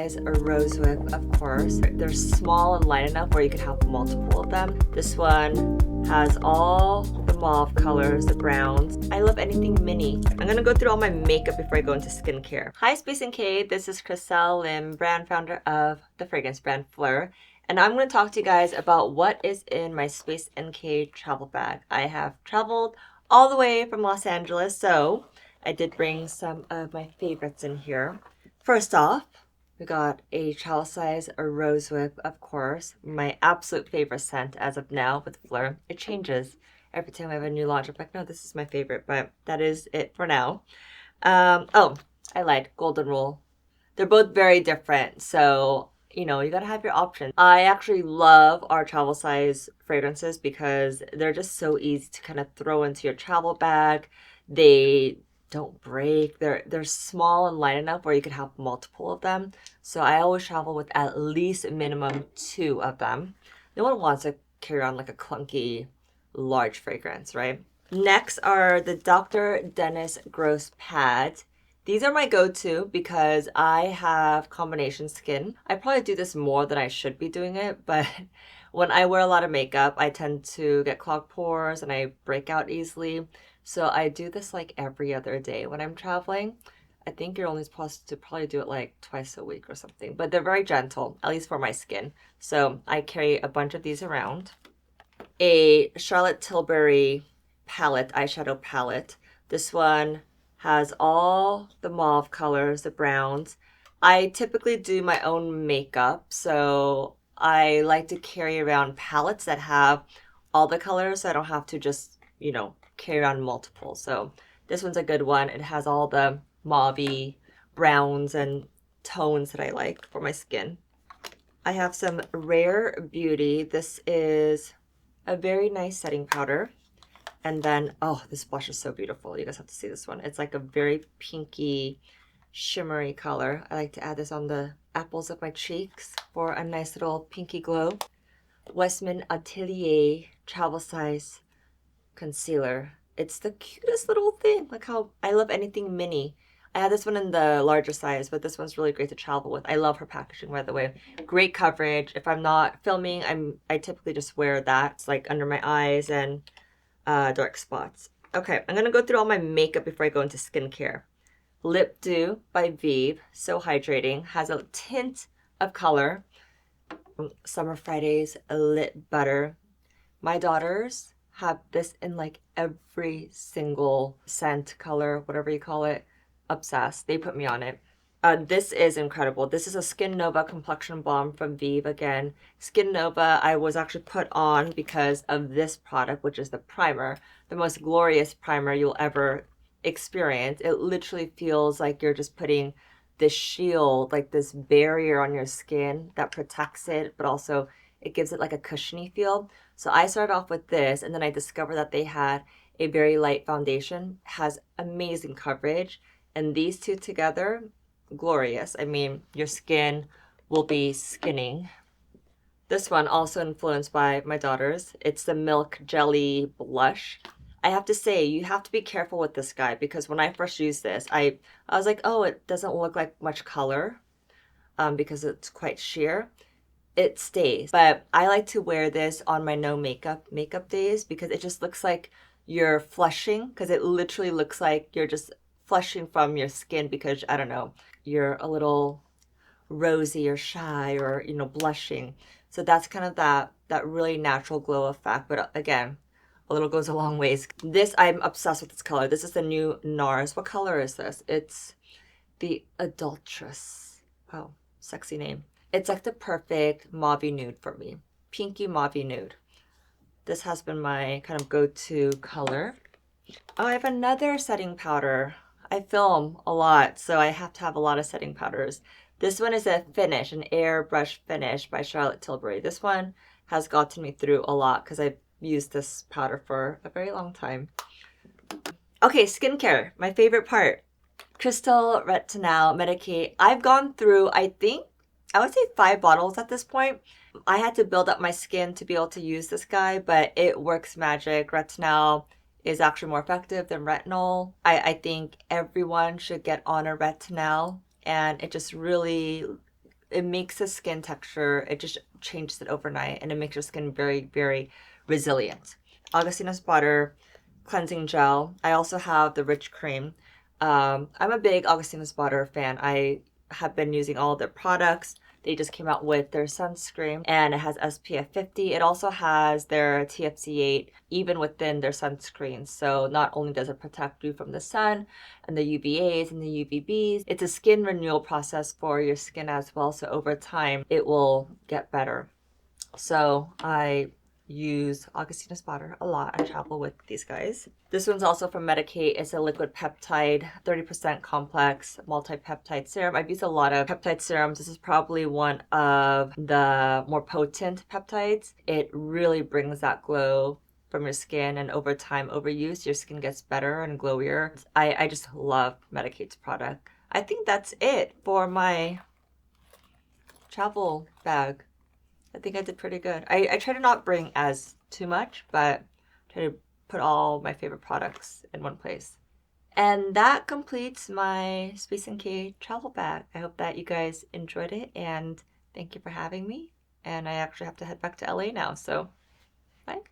A rose whip, of course. They're small and light enough where you could have multiple of them. This one has all the mauve colors, the browns. I love anything mini. I'm gonna go through all my makeup before I go into skincare. Hi Space NK, this is Chriselle Lim, brand founder of the fragrance brand Phlur. And I'm going to talk to you guys about what is in my Space NK travel bag. I have traveled all the way from Los Angeles, so I did bring some of my favorites in here. First off, we got a travel size rose whip, of course. My absolute favorite scent as of now with Phlur. It changes every time I have a new launch. I'm like, no, this is my favorite, but that is it for now. Oh, I lied. Golden Rule. They're both very different, so you know, you gotta have your options. I actually love our travel size fragrances because they're just so easy to kind of throw into your travel bag. They don't break. They're small and light enough where you could have multiple of them. So I always travel with at least a minimum 2 of them. No one wants to carry on like a clunky, large fragrance, right? Next are the Dr. Dennis Gross pads. These are my go-to because I have combination skin. I probably do this more than I should be doing it, but when I wear a lot of makeup, I tend to get clogged pores and I break out easily. So I do this like every other day when I'm traveling. I think you're only supposed to probably do it like twice a week or something, but they're very gentle, at least for my skin. So I carry a bunch of these around. A Charlotte Tilbury palette, eyeshadow palette. This one has all the mauve colors, the browns. I typically do my own makeup, so I like to carry around palettes that have all the colors so I don't have to just, you know, carry around multiple. So this one's a good one. It has all the mauvey browns and tones that I like for my skin. I have some Rare Beauty. This is a very nice setting powder. And then, oh, this blush is so beautiful. You guys have to see this one. It's like a very pinky, shimmery color. I like to add this on the apples of my cheeks for a nice little pinky glow. Westman Atelier Travel Size Concealer. It's the cutest little thing. Like how I love anything mini. I had this one in the larger size, but this one's really great to travel with. I love her packaging, by the way. Great coverage. If I'm not filming, I typically just wear that. It's like under my eyes and dark spots. Okay, I'm gonna go through all my makeup before I go into skincare. Lip Dew by Vieve, so hydrating, has a tint of color. Summer Fridays lip butter. My daughters have this in like every single scent, color, whatever you call it. Obsessed. They put me on it. This is incredible. This is a Skin Nova Complexion Balm from Vieve again. Skin Nova I was actually put on because of this product, which is the primer. The most glorious primer you'll ever experience. It literally feels like you're just putting this shield, like this barrier on your skin that protects it, but also it gives it like a cushiony feel. So I started off with this and then I discovered that they had a very light foundation, has amazing coverage, and these two together, glorious. I mean, your skin will be skinning. This one also influenced by my daughters. It's the Milk Jelly Blush. I have to say, you have to be careful with this guy because when I first used this, I was like, oh, it doesn't look like much color because it's quite sheer. It stays, but I like to wear this on my no makeup days because it just looks like you're flushing, because it literally looks like you're just flushing from your skin because, I don't know, you're a little rosy or shy or, you know, blushing. So that's kind of that really natural glow effect. But again, a little goes a long ways. This, I'm obsessed with this color. This is the new NARS. What color is this? It's the Adulteress. Oh, sexy name. It's like the perfect mauve nude for me. Pinky mauve nude. This has been my kind of go-to color. Oh, I have another setting powder. I film a lot, so I have to have a lot of setting powders. This one is a finish, an airbrush finish by Charlotte Tilbury. This one has gotten me through a lot because I've used this powder for a very long time. Okay, skincare, my favorite part. Crystal Retinol Medicate. I've gone through, I think, I would say 5 bottles at this point. I had to build up my skin to be able to use this guy, but it works magic. Retinol is actually more effective than retinol. I think everyone should get on a retinol, and it just really it makes the skin texture, it just changes it overnight, and it makes your skin very, very resilient. Augustinus Butter cleansing gel. I also have the rich cream. I'm a big Augustinus Butter fan. I have been using all of their products. They just came out with their sunscreen and it has SPF 50. It also has their TFC8 even within their sunscreen. So not only does it protect you from the sun and the UVAs and the UVBs, it's a skin renewal process for your skin as well. So over time, it will get better. So I use Augustinus Butter a lot. I travel with these guys. This one's also from Medicate. It's a liquid peptide, 30% complex multi-peptide serum. I've used a lot of peptide serums. This is probably one of the more potent peptides. It really brings that glow from your skin, and over time, overuse, your skin gets better and glowier. I just love Medicate's product. I think that's it for my travel bag. I think I did pretty good. I try to not bring as too much, but try to put all my favorite products in one place. And that completes my Space NK travel bag. I hope that you guys enjoyed it, and thank you for having me. And I actually have to head back to LA now, so bye.